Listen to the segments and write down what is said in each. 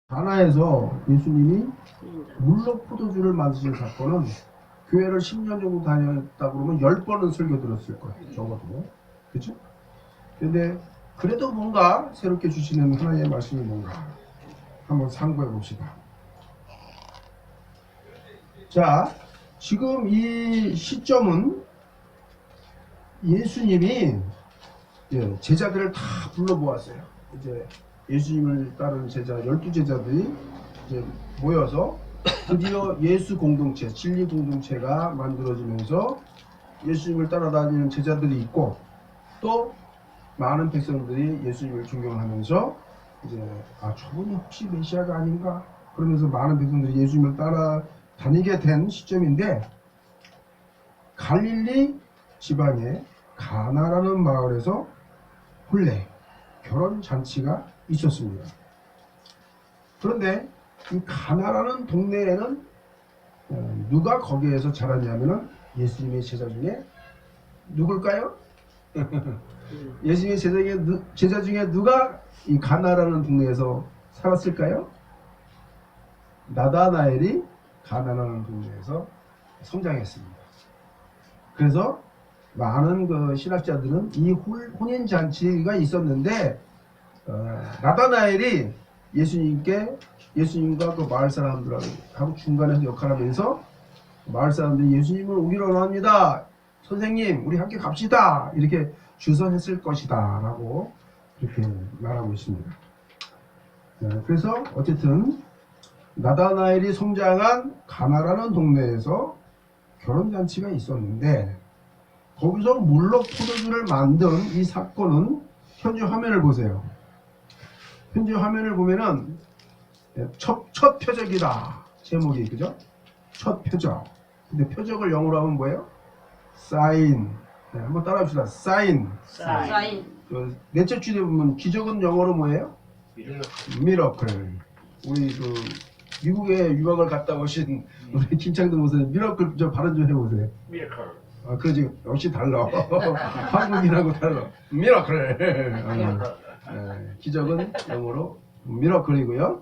가나에서 예수님이 물로 포도주를 만드신 사건은 교회를 10년 정도 다녔다 그러면 10번은 설교 들었을 거예요. 적어도. 그죠? 근데 그래도 뭔가 새롭게 주시는 하나님의 말씀이 뭔가 한번 상고해 봅시다. 자, 지금 이 시점은 예수님이 제자들을 다 불러보았어요. 이제 예수님을 따르는 제자 12제자들이 이제 모여서 드디어 예수 공동체, 진리 공동체가 만들어지면서 예수님을 따라다니는 제자들이 있고 또 많은 백성들이 예수님을 존경하면서 이제 저분이 혹시 메시아가 아닌가 그러면서 많은 백성들이 예수님을 따라다니게 된 시점인데 갈릴리 지방의 가나라는 마을에서 본래 결혼 잔치가 있었습니다. 그런데 이 가나라는 동네에는 누가 거기에서 자랐냐면은 예수님의 제자 중에 누굴까요? 예수님의 제자 중에 누가 이 가나라는 동네에서 살았을까요? 나다나엘이 가나라는 동네에서 성장했습니다. 그래서 많은 그 신학자들은 이 혼인 잔치가 있었는데 나다나엘이 예수님과 그 마을 사람들하고 중간에서 역할하면서 마을 사람들이 예수님을 오기로 원합니다. 선생님, 우리 함께 갑시다. 이렇게 주선했을 것이다. 라고 이렇게 말하고 있습니다. 그래서 어쨌든 나다나엘이 성장한 가나라는 동네에서 결혼잔치가 있었는데 거기서 물로 포도주를 만든 이 사건은 현재 화면을 보세요. 현재 화면을 보면은 첫 표적이다. 제목이 그죠? 첫 표적. 근데 표적을 영어로 하면 뭐예요? 사인. 한번 따라합시다. 사인. 넷째 줄에 보면 기적은 영어로 뭐예요? 미러클. 우리 그 미국에 유학을 갔다 오신 우리 김창동 목사님 미러클 좀 발음 좀 해보세요. 미러클. 그러지 역시 달라. 한국인하고 달라. 미러클. 기적은 영어로 미러클이고요.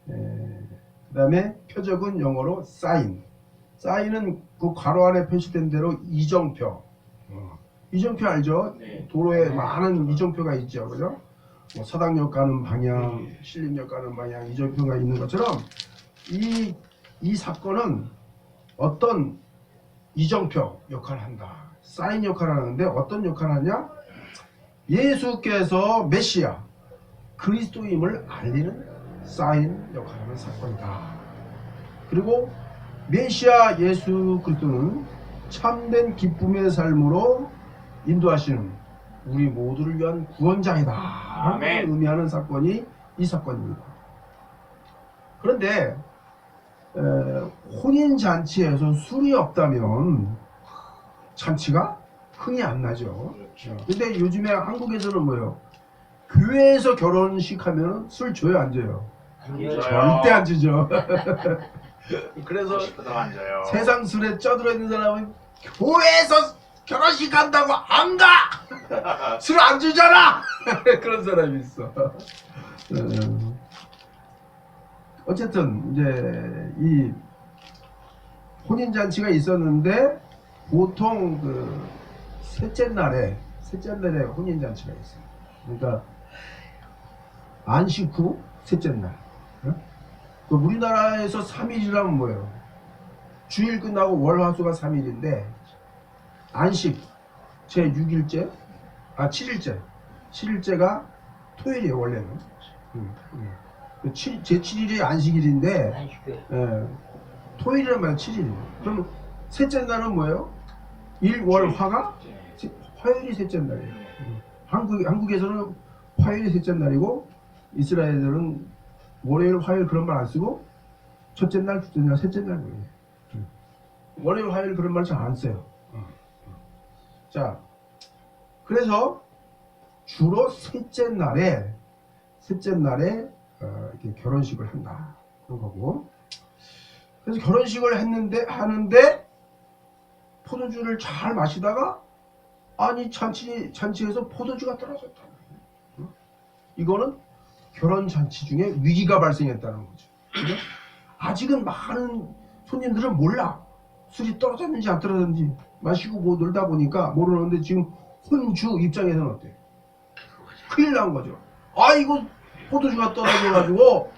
그 다음에 표적은 영어로 사인. 사인은 그 괄호 안에 표시된 대로 이정표. 이정표 알죠? 네. 도로에 많은 이정표가 있죠. 그죠? 뭐 서당역 가는 방향, 신림역 가는 방향 이정표가 있는 것처럼 이 사건은 어떤 이정표 역할을 한다. 사인 역할을 하는데 어떤 역할을 하냐? 예수께서 메시아, 그리스도임을 알리는 사인 역할을 하는 사건이다. 그리고 메시아 예수 그리스도는 참된 기쁨의 삶으로 인도하시는 우리 모두를 위한 구원자이다. 아멘. 의미하는 사건이 이 사건입니다. 그런데 혼인잔치에서 술이 없다면 잔치가 흥이 안 나죠. 근데 요즘에 한국에서는 뭐예요? 교회에서 결혼식 하면 술 줘요, 안 줘요? 절대 안 주죠. 그래서 세상 술에 쪄들어 있는 사람은 교회에서 결혼식 한다고 안 가! 술 안 주잖아! 그런 사람이 있어. 어쨌든 이제 이 혼인잔치가 있었는데 보통 그 셋째 날에 혼인잔치가 있어요. 그러니까 안식 후 셋째 날. 그 우리나라에서 3일이라면 뭐예요? 주일 끝나고 월, 화, 수가 3일인데 안식 제 6일째, 7일째가 토요일이에요 원래는. 제 7일이 안식일인데 토요일이란 말은 7일이에요. 그럼 셋째 날은 뭐예요? 일, 월, 화가 화요일이 셋째 날이에요. 한국에서는 화요일이 셋째 날이고 이스라엘들은 월요일, 화요일 그런 말 안 쓰고 첫째 날, 둘째 날, 셋째 날 그래요. 월요일, 화요일 그런 말 잘 안 써요. 자, 그래서 주로 셋째 날에 이렇게 결혼식을 한다 그런 거고. 그래서 결혼식을 하는데 포도주를 잘 마시다가 잔치에서 포도주가 떨어졌다. 이거는 결혼 잔치 중에 위기가 발생했다는 거죠. 그죠? 아직은 많은 손님들은 몰라. 술이 떨어졌는지 안 떨어졌는지 마시고 뭐 놀다 보니까 모르는데 지금 혼주 입장에서는 어때? 큰일 난 거죠. 아 이거 포도주가 떨어져가지고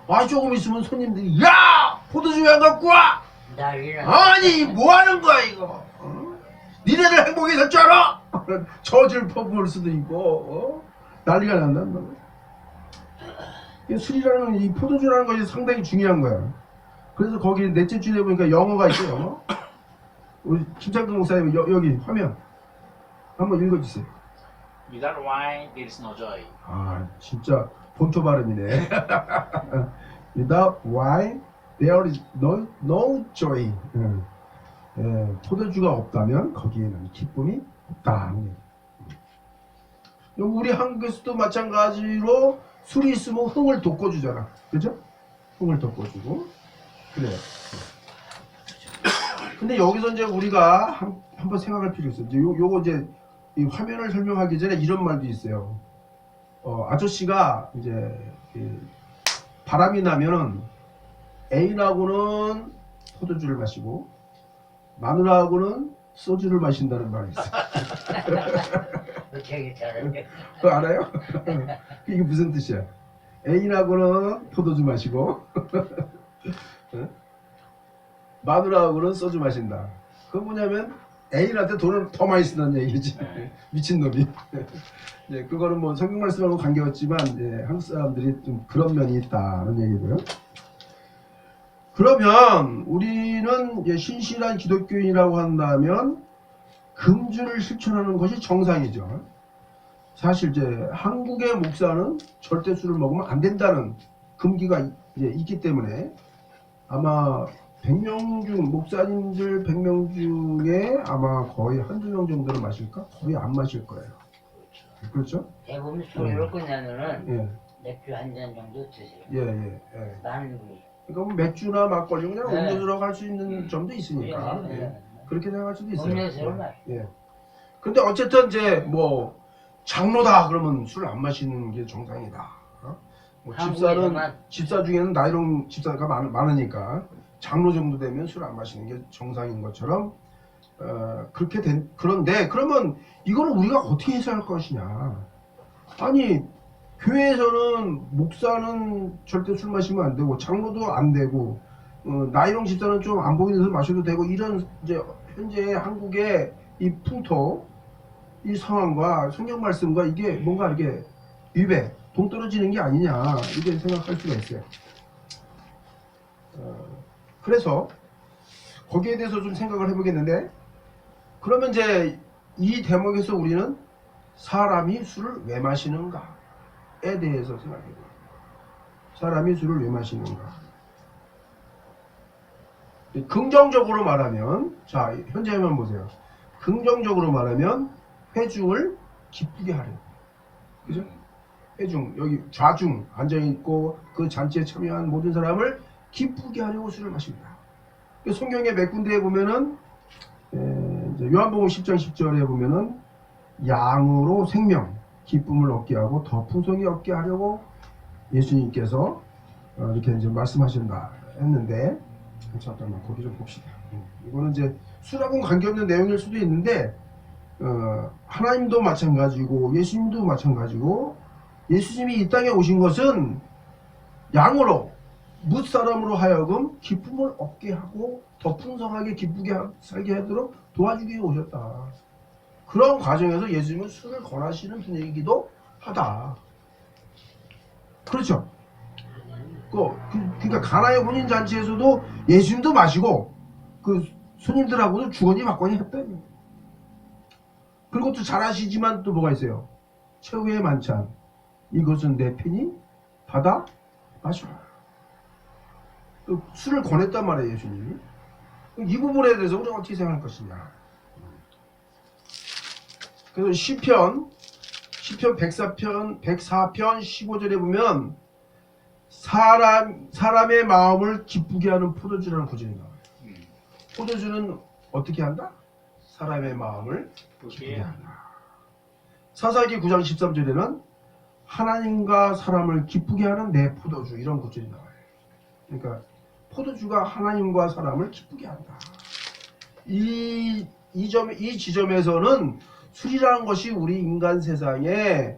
아 조금 있으면 손님들이 야 포도주 왜 안 갖고 와? 아니 뭐 하는 거야 이거? 어? 니네들 행복이 될 줄 알아? 저질 퍼부을 수도 있고 난리가 난단 말이야. 술이라는 이 포도주라는 것이 상당히 중요한 거야. 그래서 거기 넷째 줄에 보니까 영어가 있어. 영어. 우리 김창근 목사님 여기 화면 한번 읽어주세요. Without wine, there is no joy. 아 진짜 본토 발음이네. Without wine, there is no joy. 포도주가 없다면 거기에는 기쁨이 없다. 우리 한국에서도 마찬가지로 술이 있으면 흥을 돋궈주잖아. 그죠? 흥을 돋궈주고. 그래. 근데 여기서 이제 우리가 한번 생각할 필요 있어요. 요거 이제 이 화면을 설명하기 전에 이런 말도 있어요. 아저씨가 이제 바람이 나면은 애인하고는 포도주를 마시고 마누라하고는 소주를 마신다는 말이 있어요. 그거 알아요? 이게 무슨 뜻이야? 애인하고는 포도주 마시고 마누라하고는 소주 마신다. 그건 뭐냐면 애인한테 돈을 더 많이 쓴다는 얘기지. 미친놈이. 네, 그거는 뭐 성경 말씀하고 관계없지만 한국 사람들이 좀 그런 면이 있다는 얘기고요. 그러면 우리는 신실한 기독교인이라고 한다면 금주를 실천하는 것이 정상이죠. 사실 이제 한국의 목사는 절대 술을 먹으면 안 된다는 금기가 이제 있기 때문에 아마 100명 중 목사님들 100명 중에 아마 거의 한두 명 정도는 마실까? 거의 안 마실 거예요. 그렇죠? 대부분 술로 끝나면은 맥주 한 잔 정도 드세요. 예. 많은 분이. 그러니까 뭐 맥주나 막걸리 그냥 네. 음료수라고 할 수 있는 점도 있으니까 그렇게 생각할 수도 있어요. 음료수로 마셔. 근데 어쨌든 이제 뭐 장로다 그러면 술 안 마시는 게 정상이다. 뭐 집사 중에는 나이롱 집사가 많으니까 장로 정도 되면 술 안 마시는 게 정상인 것처럼 그렇게 그런데 그러면 이거는 우리가 어떻게 해석할 것이냐? 아니 교회에서는 목사는 절대 술 마시면 안 되고 장로도 안 되고 나이롱 집사는 좀 안 보이는 데서 마셔도 되고 이런 이제 현재 한국의 이 풍토 이 상황과 성경 말씀과 이게 뭔가 이렇게 위배 동떨어지는 게 아니냐 이렇게 생각할 수가 있어요. 그래서 거기에 대해서 좀 생각을 해보겠는데 그러면 이제 이 대목에서 우리는 사람이 술을 왜 마시는가에 대해서 생각해봐요. 사람이 술을 왜 마시는가? 긍정적으로 말하면 자 현재 화면 보세요. 긍정적으로 말하면 회중을 기쁘게 하려. 그죠? 회중 여기 좌중 앉아있고 그 잔치에 참여한 모든 사람을 기쁘게 하려고 술을 마십니다. 성경의 몇 군데에 보면은 요한복음 10장 10절에 보면은 양으로 생명 기쁨을 얻게 하고 더 풍성히 얻게 하려고 예수님께서 이렇게 이제 말씀하신다 했는데 잠깐만 거기 좀 봅시다. 이거는 이제 술하고는 관계없는 내용일 수도 있는데 하나님도 마찬가지고 예수님도 마찬가지고 예수님이 이 땅에 오신 것은 양으로 뭇사람으로 하여금 기쁨을 얻게 하고 더 풍성하게 기쁘게 살게 하도록 도와주기 위해 오셨다. 그런 과정에서 예수님은 술을 권하시는 분이기도 하다. 그렇죠? 그러니까 가나의 혼인 잔치에서도 예수님도 마시고 그 손님들하고도 주거니 받거니 했다니. 그리고 또 잘 아시지만 또 뭐가 있어요? 최후의 만찬. 이것은 내 피니 받아 마셔라. 또 술을 권했단 말이에요, 예수님이. 이 부분에 대해서 우리가 어떻게 생각할 것이냐. 그래서 시편 104편 15절에 보면 사람의 마음을 기쁘게 하는 포도주라는 구절이 나와요. 포도주는 어떻게 한다? 사람의 마음을 기쁘게 한다. 사사기 9장 13절에는 하나님과 사람을 기쁘게 하는 내 포도주 이런 구절이 나와요. 그러니까 포도주가 하나님과 사람을 기쁘게 한다. 이 지점에서는 술이라는 것이 우리 인간 세상에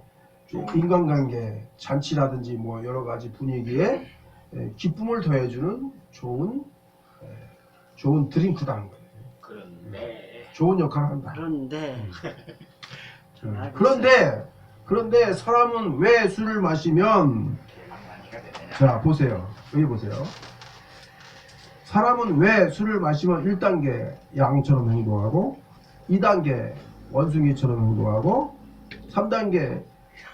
인간관계, 잔치라든지 뭐 여러 가지 분위기에 기쁨을 더해주는 좋은 드링크다는 거예요. 그런데 좋은 역할을 한다. 그런데 그런데 사람은 왜 술을 마시면 개망나니가 되느냐. 자 보세요. 여기 보세요. 사람은 왜 술을 마시면 1단계 양처럼 행동하고 2단계 원숭이처럼 행동하고 3단계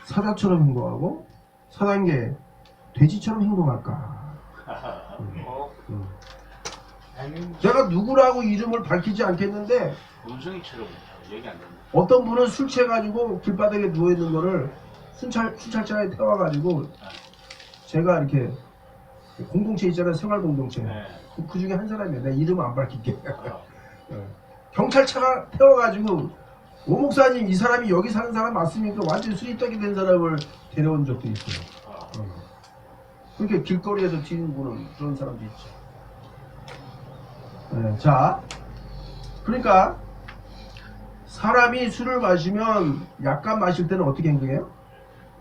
사자처럼 행동하고 4단계 돼지처럼 행동할까? 나는 제가 누구라고 이름을 밝히지 않겠는데 원숭이처럼 얘기 안 된다. 어떤 분은 술 취해가지고 길바닥에 누워있는 거를 순찰차에 태워가지고 제가 이렇게 공동체 있잖아요. 생활 공동체. 네. 그 중에 한 사람이에요. 내가 이름 안 밝힐게. 어. 경찰차가 태워가지고 오 목사님 이 사람이 여기 사는 사람 맞습니까? 완전 술이 떡이 된 사람을 데려온 적도 있어요. 그렇게 길거리에서 튀는 분은 그런 사람도 있죠. 네, 자, 그러니까 사람이 술을 마시면 약간 마실 때는 어떻게 행동해요?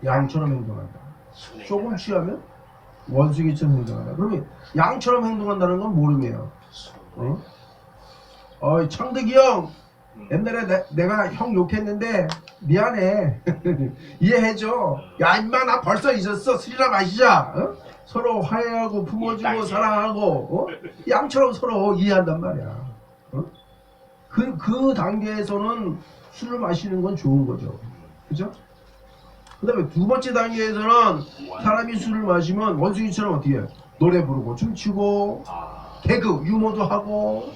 양처럼 행동한다. 조금 취하면 원숭이처럼 행동한다. 그러면 양처럼 행동한다는 건 모름이에요. 창득이 형 옛날에 내가 형 욕했는데 미안해. 이해해줘. 야 임마 나 벌써 잊었어. 술이나 마시자. 어? 서로 화해하고 품어주고 사랑하고 양처럼 서로 이해한단 말이야. 그 단계에서는 술을 마시는 건 좋은 거죠. 그죠? 그 다음에 두 번째 단계에서는 사람이 술을 마시면 원숭이처럼 어떻게 해요? 노래 부르고 춤추고 개그 유머도 하고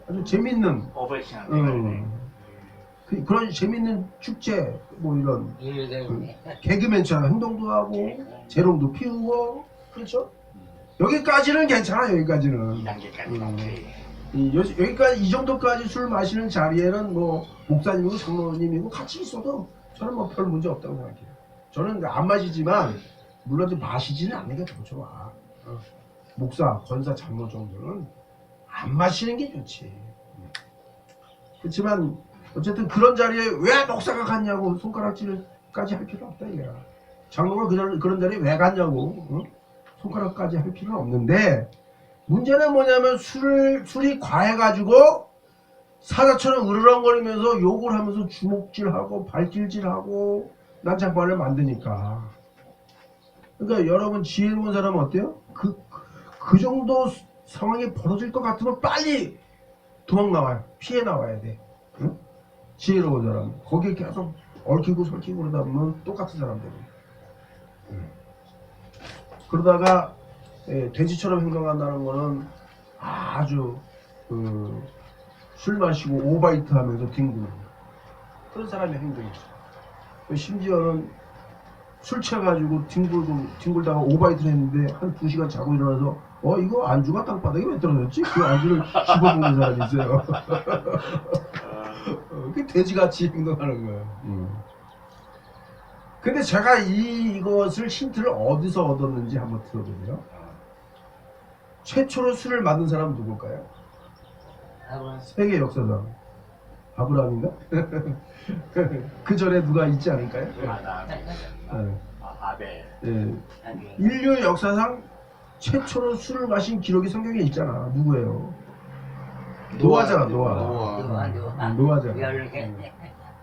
아주 재밌는 그런 재밌는 축제 뭐 이런 개그맨처럼 행동도 하고 재롱도 피우고 그렇죠? 여기까지는 괜찮아. 여기까지는 2단계까지 여기까지 이 정도까지 술 마시는 자리에는 뭐 목사님이고 장로님이고 같이 있어도 저는 뭐 별 문제 없다고 생각해요. 저는 안 마시지만 물론 좀 마시지는 않는 게 더 좋아. 목사, 권사, 장로 정도는 안 마시는 게 좋지. 그렇지만 어쨌든 그런 자리에 왜 목사가 갔냐고 손가락질까지 할 필요 없다 이거야. 장로가 그런 자리에 왜 갔냐고 손가락까지 할 필요는 없는데 문제는 뭐냐면 술이 과해가지고 사자처럼 으르렁거리면서 욕을 하면서 주먹질하고 발길질하고 난장판을 만드니까. 그러니까 여러분 지혜로운 사람은 어때요? 그 정도 상황이 벌어질 것 같으면 빨리 도망 나와요. 피해 나와야 돼. 응? 지혜로운 사람. 거기에 계속 얽히고 설키고 그러다 보면 똑같은 사람들이. 그러다가 돼지처럼 행동한다는 거는 아주 술 마시고 오바이트 하면서 뒹구는 그런 사람의 행동이죠. 심지어는 술 취해가지고 뒹굴다가 오바이트를 했는데 한 2시간 자고 일어나서 이거 안주가 땅바닥에 왜 떨어졌지? 그 안주를 씹어먹는 사람이 있어요. 그게 돼지같이 행동하는 거예요. 근데 제가 이것을 힌트를 어디서 얻었는지 한번 들어보세요. 최초로 술을 만든 사람은 누굴까요? 세계 역사상 아브라함인가? 그 전에 누가 있지 않을까요? 아벨. 예. 인류 역사상 최초로 술을 마신 기록이 성경에 있잖아. 누구예요? 노아잖아. 노아잖아.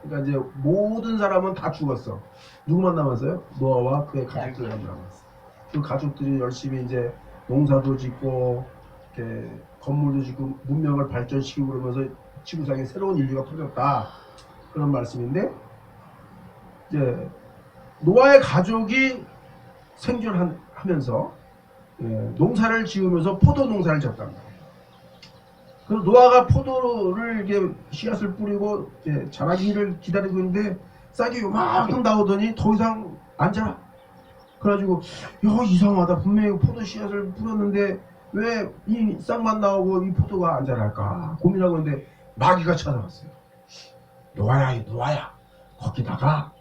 그러니까 이제 모든 사람은 다 죽었어. 누구만 남았어요? 노아와 그의 가족들만 남았어. 그 가족들이 열심히 이제 농사도 짓고 이렇게 건물도 짓고 문명을 발전시키고 그러면서 지구상에 새로운 인류가 터졌다. 그런 말씀인데 이제 노아의 가족이 생존하면서 농사를 지으면서 포도 농사를 지었단 말이에요. 그래서 노아가 포도를 이렇게 씨앗을 뿌리고 자라기를 기다리고 있는데 싹이 요만큼 나오더니 더 이상 안 자라. 그래가지고 이상하다. 분명히 포도 씨앗을 뿌렸는데 왜 이 싹만 나오고 이 포도가 안 자랄까 고민하고 있는데 마귀가 찾아왔어요. 노아야 거기다가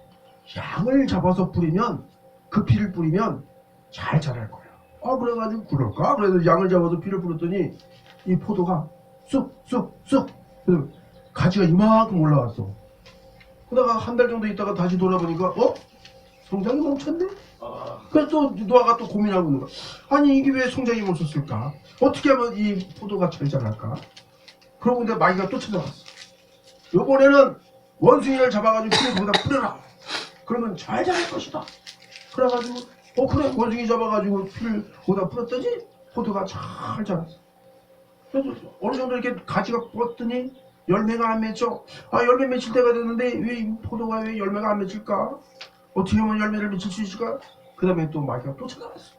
양을 잡아서 뿌리면 그 피를 뿌리면 잘 자랄 거야. 아 그래가지고 그럴까? 그래서 양을 잡아서 피를 뿌렸더니 이 포도가 쑥쑥쑥 그래서 가지가 이만큼 올라왔어. 그러다가 한 달 정도 있다가 다시 돌아보니까 성장이 멈췄네? 그래서 또 노아가 또 고민하고 있는 거야. 아니 이게 왜 성장이 멈췄을까? 어떻게 하면 이 포도가 잘 자랄까? 그러고 있는데 마귀가 또 찾아왔어. 요번에는 원숭이를 잡아가지고 피를 거기다 뿌려라. 그러면 잘 자랄 것이다. 그래가지고 그래 원숭이 잡아가지고 피를 거기다 뿌렸더니 포도가 잘 자랐어. 그래서 어느 정도 이렇게 가지가 뻗더니 열매가 안 맺혀. 아 열매 맺힐 때가 됐는데 왜 이 포도가 왜 열매가 안 맺힐까? 어떻게 하면 열매를 맺힐 수 있을까? 그 다음에 또 마귀가 또 찾아왔어.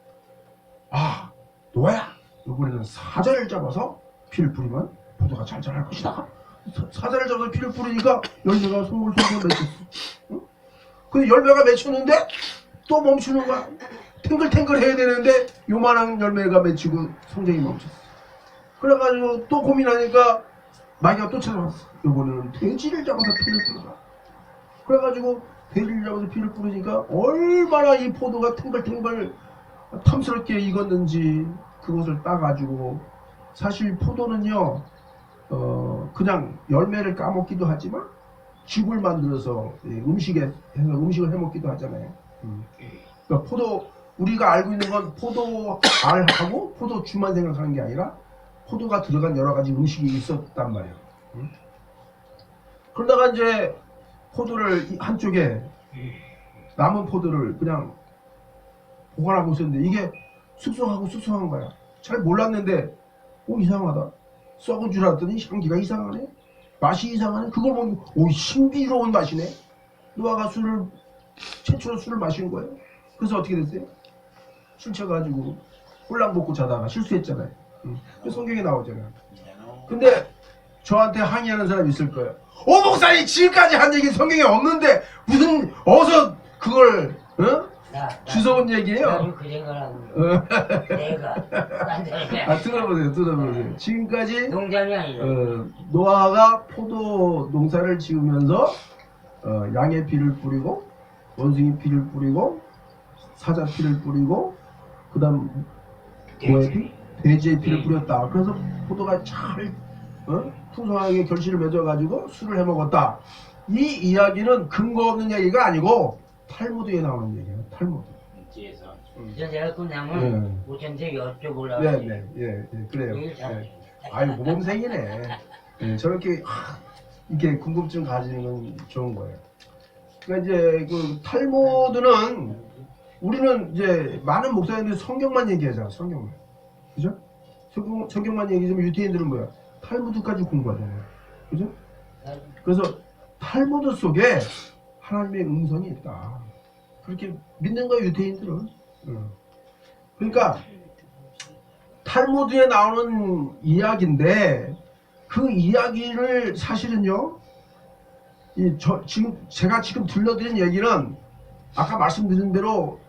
아 노아야 이번에는 사자를 잡아서 피를 뿌리면 포도가 잘 자랄 것이다. 사자를 잡아서 피를 뿌리니까 열매가 송골송골 맺혔어. 응? 근데 열매가 맺혔는데 또 멈추는 거야. 탱글탱글 해야 되는데 요만한 열매가 맺히고 성장이 멈췄어. 그래가지고 또 고민하니까 마귀가 또 찾아왔어. 이번에는 돼지를 잡아서 피를 뿌려라. 그래가지고 돼지를 잡아서 피를 뿌리니까 얼마나 이 포도가 탱글탱글 탐스럽게 익었는지 그것을 따가지고 사실 포도는요 그냥 열매를 까먹기도 하지만 즙을 만들어서 음식을 해먹기도 하잖아요. 그러니까 포도 우리가 알고 있는 건 포도 알하고 포도 주만 생각하는 게 아니라 포도가 들어간 여러 가지 음식이 있었단 말이에요. 그러다가 이제 포도를 한쪽에 남은 포도를 그냥 보관하고 있었는데 이게 쑥쑥한 거야. 잘 몰랐는데 이상하다. 썩은 줄 알았더니 향기가 이상하네. 맛이 이상하네. 그걸 보면 신비로운 맛이네. 노아가 최초로 술을 마신 거예요. 그래서 어떻게 됐어요? 술 취해가지고 홀랑 먹고 자다가 실수했잖아요. 성경에 나오잖아요. 근데 저한테 항의하는 사람이 있을 거예요. 목사님 지금까지 한 얘기 성경에 없는데 무슨 어서 그걸 주워온 얘기예요. 나도 그 생각을 하고 내가 들어보세요. 지금까지 농장이 아니라 노아가 포도 농사를 지으면서 양의 피를 뿌리고 원숭이 피를 뿌리고 사자 피를 뿌리고 그다음 뭐의 피? 돼지의 피를 뿌렸다. 그래서 포도가 잘 풍성하게 결실을 맺어가지고 술을 해먹었다. 이 이야기는 근거 없는 얘기가 아니고 탈무드에 나오는 얘기예요. 탈무드. 그래서 내가 끝나면 오천대 여쭤보려고 예, 그래요. 아유 모범생이네. 저렇게 이렇게 궁금증 가지는 건 좋은 거예요. 그러니까 이제 그 탈무드는 우리는 이제 많은 목사님들이 성경만 얘기하잖아. 성경만. 그죠? 성경만 얘기하면 유태인들은 뭐야? 탈무드까지 공부하잖아요. 그죠? 그래서 탈무드 속에 하나님의 음성이 있다. 그렇게 믿는 거야 유태인들은. 그러니까 탈무드에 나오는 이야기인데 그 이야기를 사실은요 제가 지금 들려드린 얘기는 아까 말씀드린 대로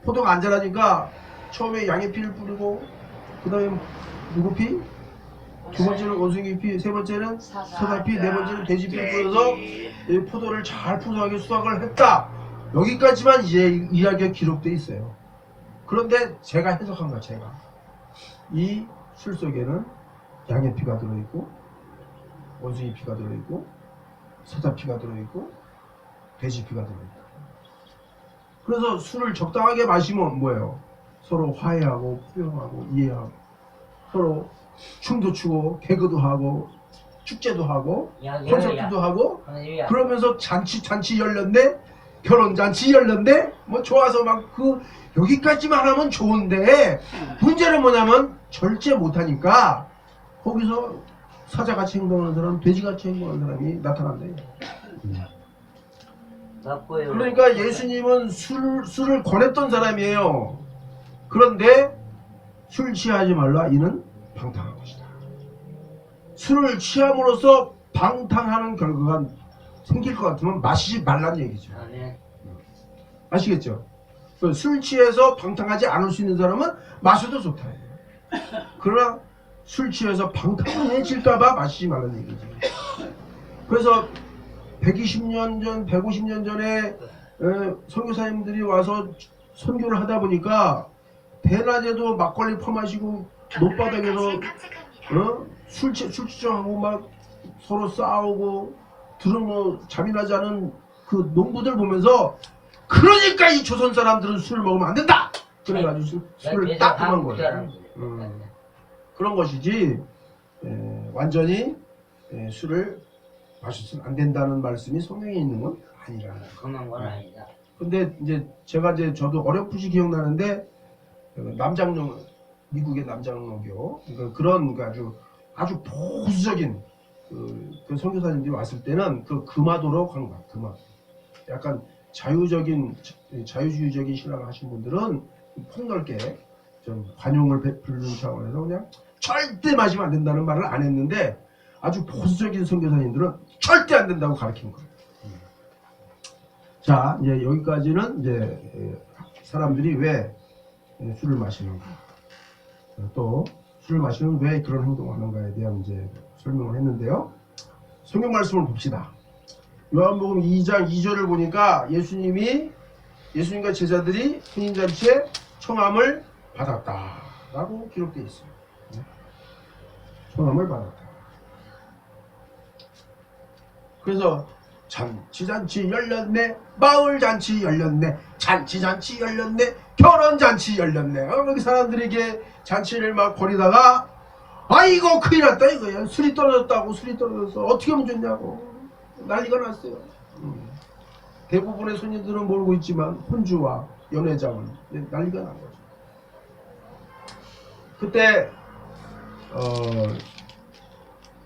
포도가 안 자라니까 처음에 양의 피를 뿌리고 그 다음에 누구 피? 두 번째는 원숭이 피, 세 번째는 사자 피, 네 번째는 돼지 피를 뿌려서 이 포도를 잘 풍성하게 수확을 했다. 여기까지만 이제 이야기가 기록되어 있어요. 그런데 제가 해석한 거야. 제가 이 술 속에는 양의 피가 들어있고 원숭이 피가 들어있고 사자 피가 들어있고 돼지 피가 들어있고 그래서 술을 적당하게 마시면 뭐예요? 서로 화해하고 포용하고 이해하고 서로 춤도 추고 개그도 하고 축제도 하고 콘서트도 하고 그러면서 잔치 열렸네 결혼 잔치 열렸네 뭐 좋아서 막 여기까지만 하면 좋은데 문제는 뭐냐면 절제 못하니까 거기서 사자같이 행동하는 사람 돼지같이 행동하는 사람이 나타난대요. 그러니까 예수님은 술을 권했던 사람이에요. 그런데 술 취하지 말라 이는 방탕한 것이다. 술을 취함으로써 방탕하는 결과가 생길 것 같으면 마시지 말라는 얘기죠. 아시겠죠? 술 취해서 방탕하지 않을 수 있는 사람은 마셔도 좋다. 그러나 술 취해서 방탕해질까봐 마시지 말라는 얘기죠. 그래서 120년 전, 150년 전에 선교사님들이 와서 선교를 하다 보니까 대낮에도 막걸리 퍼마시고 노바닥에서 술 취정하고 막 서로 싸우고 들으면 잠이 나지 않은 그 농부들 보면서 그러니까 이 조선 사람들은 술을 먹으면 안 된다! 그래가지고 술을 딱 그만 거예요. 그런 것이지 완전히 술을 마셔서는 안 된다는 말씀이 성경에 있는 건 아니라. 그만 건 아니다. 근데 이제 제가 저도 어렴풋이 기억나는데 남장로 미국의 남장로교 그런 아주 보수적인 그 선교사님들이 왔을 때는 그 금화도로 간 거야. 금화. 약간 자유주의적인 신앙을 하신 분들은 폭넓게 좀 관용을 베푸는 차원에서 그냥 절대 마시면 안 된다는 말을 안 했는데 아주 보수적인 선교사님들은 절대 안 된다고 가르치는 거예요. 자, 이제 여기까지는 이제 사람들이 왜 술을 마시는가, 또 술을 마시면 왜 그런 행동을 하는가에 대한 이제 설명을 했는데요. 성경 말씀을 봅시다. 요한복음 2장 2절을 보니까 예수님과 제자들이 혼인잔치에 청함을 받았다라고 기록되어 있어요. 청함을 받았다. 그래서 잔치잔치 열렸네, 마을잔치 열렸네, 잔치잔치 열렸네, 결혼잔치 열렸네. 여기 사람들에게 잔치를 막 벌이다가 아이고 큰일 났다 이거야. 술이 떨어졌다고. 술이 떨어져서 어떻게 하면 좋냐고 난리가 났어요. 대부분의 손님들은 모르고 있지만 혼주와 연회장은 난리가 난 거죠. 그때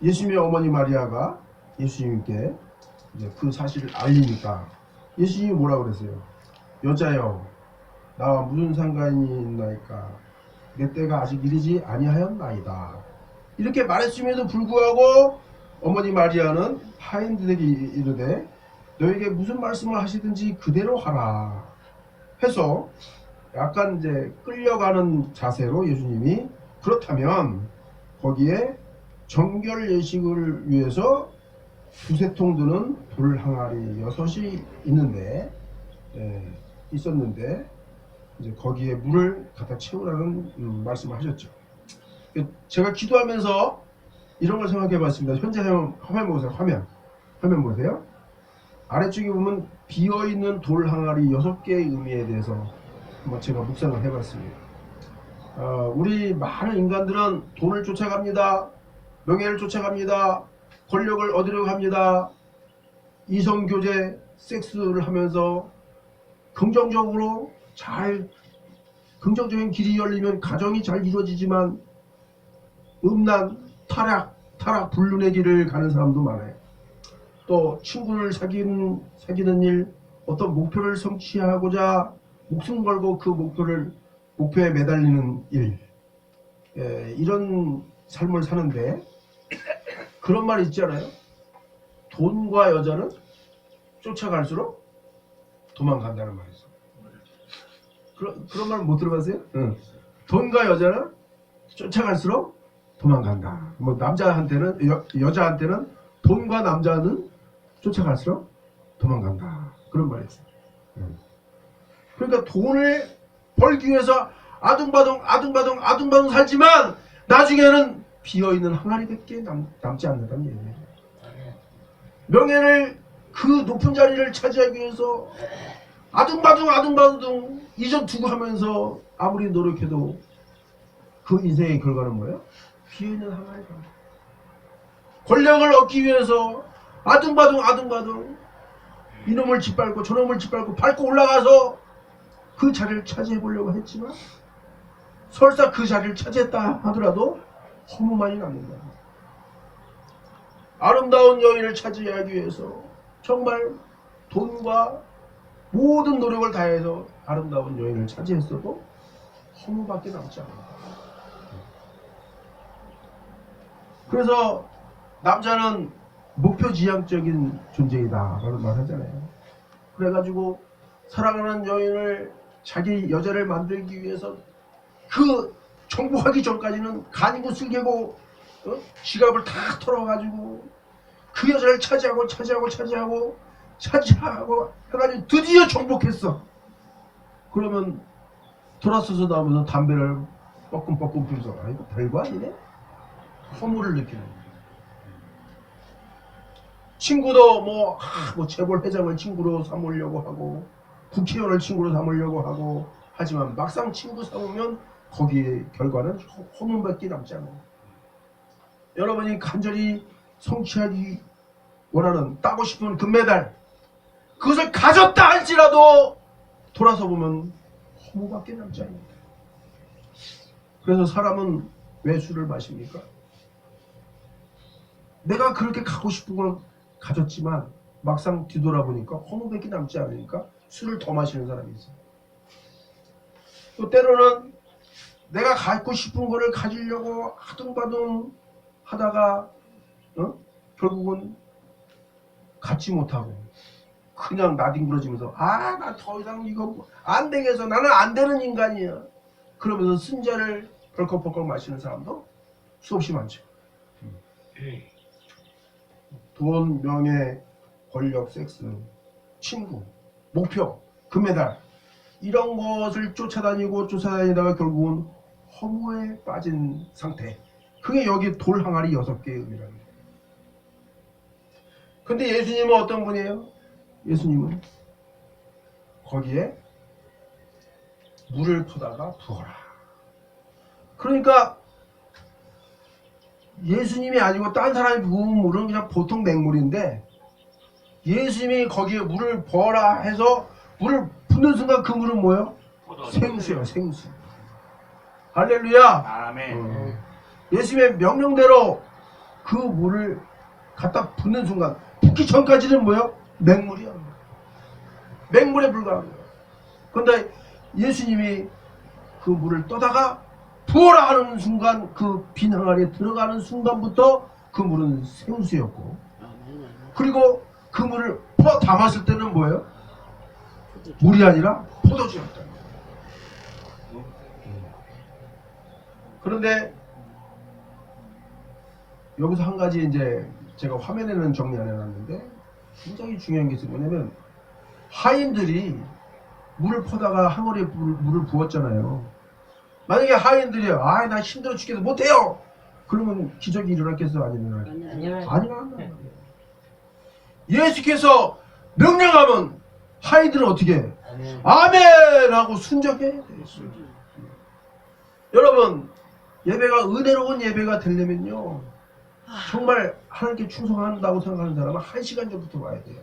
예수님의 어머니 마리아가 예수님께 이제 그 사실을 알리니까 예수님이 뭐라 그랬어요? 여자여, 나와 무슨 상관이 있나이까? 내 때가 아직 이르지 아니하였나이다. 이렇게 말했음에도 불구하고 어머니 마리아는 하인들에게 이르되 너에게 무슨 말씀을 하시든지 그대로 하라 해서 약간 이제 끌려가는 자세로 예수님이 그렇다면 거기에 정결 예식을 위해서 두세 통 드는 불 항아리 6이 있었는데 이제 거기에 물을 갖다 채우라는 말씀을 하셨죠. 제가 기도하면서 이런 걸 생각해 봤습니다. 현재 화면 보세요. 화면 보세요. 아래쪽에 보면 비어있는 돌 항아리 6개의 의미에 대해서 한번 제가 묵상을 해봤습니다. 우리 많은 인간들은 돈을 쫓아갑니다. 명예를 쫓아갑니다. 권력을 얻으려고 합니다. 이성교제, 섹스를 하면서 긍정적인 길이 열리면 가정이 잘 이루어지지만 음란, 타락, 불륜의 길을 가는 사람도 많아요. 또 친구를 사귀는 일, 어떤 목표를 성취하고자 목숨 걸고 그 목표에 매달리는 일, 이런 삶을 사는데 그런 말이 있잖아요. 돈과 여자는 쫓아갈수록 도망간다는 말이 있어요. 그런 말 못 들어봤어요? 응. 돈과 여자는 쫓아갈수록 도망간다. 뭐 남자한테는 여자한테는 돈과 남자는 쫓아갈수록 도망간다. 그런 말이 있어요. 그러니까 돈을 벌기 위해서 아둥바둥 살지만 나중에는 비어있는 항아리밖에 남지 않는다는 얘기예요. 명예를 그 높은 자리를 차지하기 위해서 아둥바둥 이전 투구하면서 아무리 노력해도 그 인생의 결과는 뭐예요? 비어있는 항아리다. 권력을 얻기 위해서 아둥바둥 이놈을 짓밟고 저놈을 짓밟고 밟고 올라가서 그 자리를 차지해 보려고 했지만 설사 그 자리를 차지했다 하더라도 허무만이 남는다. 아름다운 여인을 차지하기 위해서 정말 돈과 모든 노력을 다해서 아름다운 여인을 차지했어도 허무밖에 남지 않는다. 그래서 남자는 목표지향적인 존재이다 라는 말 하잖아요. 그래가지고 사랑하는 여인을 자기 여자를 만들기 위해서 그 정복하기 전까지는 간이고 쓸개고 지갑을 다 털어가지고 그 여자를 차지하고 차지하고 해가지고 드디어 정복했어. 그러면 돌아서서 나오면서 담배를 뻐끔뻐끔 피면서 아 이거 별거 아니네? 허물을 느끼는 거야. 친구도 뭐 재벌 회장을 친구로 삼으려고 하고 국회의원을 친구로 삼으려고 하고 하지만 막상 친구 삼으면 거기에 결과는 허물밖에 남지 않아요. 여러분이 간절히 성취하기 원하는 따고 싶은 금메달 그것을 가졌다 할지라도 돌아서 보면 허무밖에 남지 않습니다. 그래서 사람은 왜 술을 마십니까? 내가 그렇게 가고 싶은 걸 가졌지만 막상 뒤돌아보니까 허무밖에 남지 않으니까 술을 더 마시는 사람이 있어요. 또 때로는 내가 갖고 싶은 거를 가지려고 하둥바둥 하다가 결국은 갖지 못하고 그냥 나뒹굴어지면서 아 나 더 이상 이거 안 되겠어 나는 안 되는 인간이야 그러면서 쓴자를 벌컥벌컥 마시는 사람도 수없이 많죠. 돈, 명예, 권력, 섹스, 친구, 목표, 금메달 이런 것을 쫓아다니다가 결국은 허무에 빠진 상태. 그게 여기 돌 항아리 6개의 의미라는 거예요. 근데 예수님은 어떤 분이에요? 예수님은 거기에 물을 퍼다가 부어라. 그러니까 예수님이 아니고 딴 사람이 부은 물은 그냥 보통 맹물인데 예수님이 거기에 물을 부어라 해서 물을 붓는 순간 그 물은 뭐예요? 생수예요. 생수. 할렐루야. 아멘. 예수님의 명령대로 그 물을 갖다 붓는 순간 붓기 전까지는 뭐예요? 맹물이야. 맹물에 불과한 거예요. 그런데 예수님이 그 물을 떠다가 부어라 하는 순간 그 빈 항아리에 들어가는 순간부터 그 물은 생수였고 그리고 그 물을 퍼 담았을 때는 뭐예요? 물이 아니라 포도주였다. 그런데 여기서 한 가지 이제 제가 화면에는 정리 안 해놨는데 굉장히 중요한 게 있어요. 뭐냐면 하인들이 물을 퍼다가 항아리에 물을 부었잖아요. 만약에 하인들이 아 나 힘들어 죽겠어 못해요. 그러면 기적이 일어났겠어? 안 일어날까요? 안 일어난단 말이에요. 예수께서 명령하면 하인들은 어떻게 해? 아멘 하고 순종해야 돼요. 여러분 예배가 은혜로운 예배가 되려면요 정말 하나님께 충성한다고 생각하는 사람은 1시간 전부터 와야 돼요.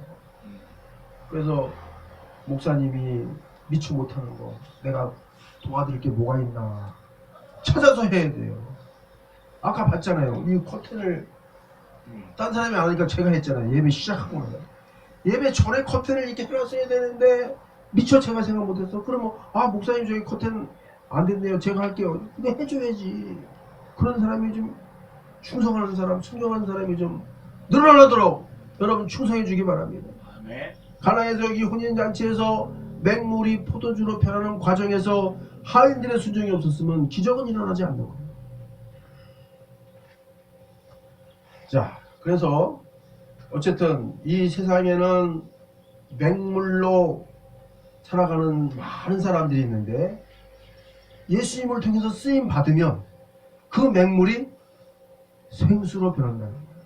그래서 목사님이 미처 못하는 거 내가 도와드릴 게 뭐가 있나 찾아서 해야 돼요. 아까 봤잖아요. 이 커튼을 딴 사람이 안 하니까 제가 했잖아요. 예배 시작하고 나서 예배 전에 커튼을 이렇게 해놨어야 되는데 미처 제가 생각 못했어. 그러면 아 목사님 저기 커튼 안 됐네요. 제가 할게요. 근데 해줘야지. 그런 사람이 좀 충성하는 사람, 순종하는 사람이 좀 늘어나도록 여러분 충성해 주기 바랍니다. 아멘. 가나에서 이 혼인잔치에서 맹물이 포도주로 변하는 과정에서 하인들의 순종이 없었으면 기적은 일어나지 않는 겁니다. 자, 그래서 어쨌든 이 세상에는 맹물로 살아가는 많은 사람들이 있는데 예수님을 통해서 쓰임 받으면 그 맹물이 생수로 변한다는 거예요.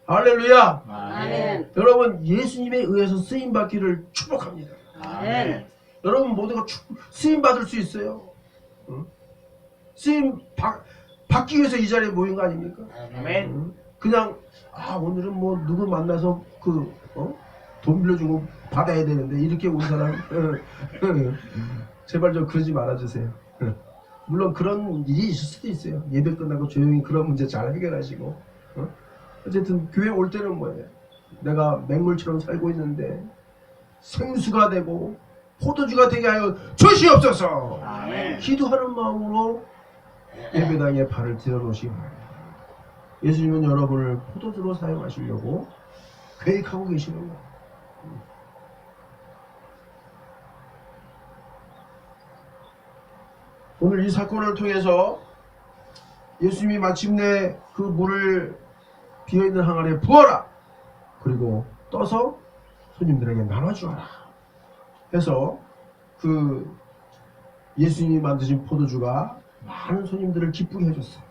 할렐루야. 아멘. 여러분 예수님에 의해서 쓰임 받기를 축복합니다. 아멘. 여러분 모두가 쓰임 받을 수 있어요. 응? 쓰임 받기 위해서 이 자리에 모인 거 아닙니까? 아멘. 응? 그냥 오늘은 뭐 누구 만나서 돈 빌려주고 받아야 되는데 이렇게 온 사람 제발 좀 그러지 말아주세요. 물론 그런 일이 있을 수도 있어요. 예배 끝나고 조용히 그런 문제 잘 해결하시고 어쨌든 교회 올 때는 뭐예요? 내가 맹물처럼 살고 있는데 생수가 되고 포도주가 되게 하여 주시옵소서. 아멘. 기도하는 마음으로 예배당에 발을 들여놓으시기 바랍니다. 예수님은 여러분을 포도주로 사용하시려고 계획하고 계시는 거예요. 오늘 이 사건을 통해서 예수님이 마침내 그 물을 비어있는 항아리에 부어라! 그리고 떠서 손님들에게 나눠주어라. 해서 그 예수님이 만드신 포도주가 많은 손님들을 기쁘게 해줬어요.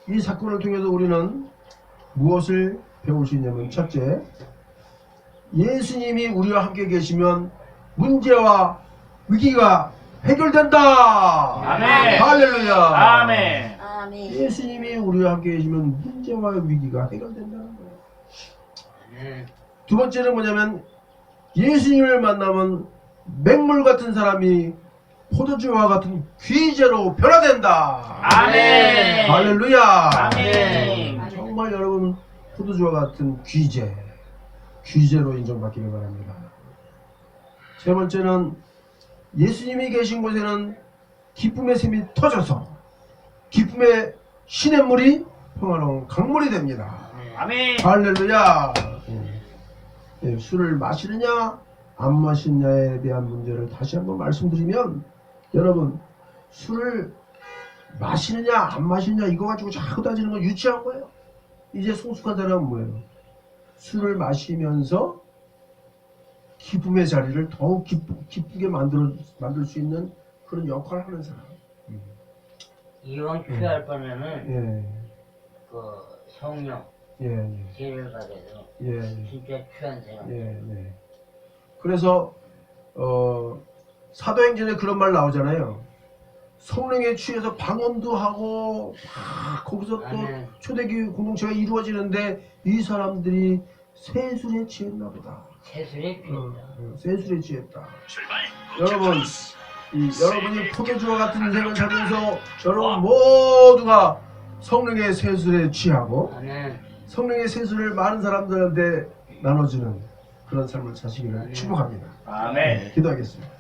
이 사건을 통해서 우리는 무엇을 배울 수 있냐면, 첫째, 예수님이 우리와 함께 계시면 문제와 위기가 해결된다. 아멘. 할렐루야. 아멘. 아멘. 예수님이 우리와 함께 계시면 문제와 위기가 해결된다는 거예요. 두 번째는 뭐냐면, 예수님을 만나면 맹물 같은 사람이 포도주와 같은 귀재로 변화된다. 아멘. 할렐루야. 아멘. 정말 여러분, 포도주와 같은 귀재로 인정받기를 바랍니다. 세 번째는, 예수님이 계신 곳에는 기쁨의 샘이 터져서 기쁨의 시냇물이 평화로운 강물이 됩니다. 아멘. 할렐루야. 술을 마시느냐 안 마시느냐에 대한 문제를 다시 한번 말씀드리면, 여러분, 술을 마시느냐 안 마시느냐 이거 가지고 자꾸 따지는 건 유치한 거예요. 이제 성숙한 사람은 뭐예요? 술을 마시면서 기쁨의 자리를 더욱 기쁘게 만들 수 있는 그런 역할을 하는 사람. 이왕 취할 뻔에는 예, 그 성령 예, 세를 받아서 예, 진짜 취한 사람. 예. 그래서 사도행전에 그런 말 나오잖아요. 성령에 취해서 방언도 하고 막 거기서 또 아멘. 초대교회 공동체가 이루어지는데 이 사람들이 세술에 취했나 보다. 세술에 취했다. 세술에 취했다. 여러분, 여러분이 포도주와 같은 인생을 살면서 여러분 모두가 성령의 세술에 취하고 아멘. 성령의 세술을 많은 사람들한테 나눠주는 그런 삶을 사시기를 아멘. 축복합니다. 아멘. 기도하겠습니다.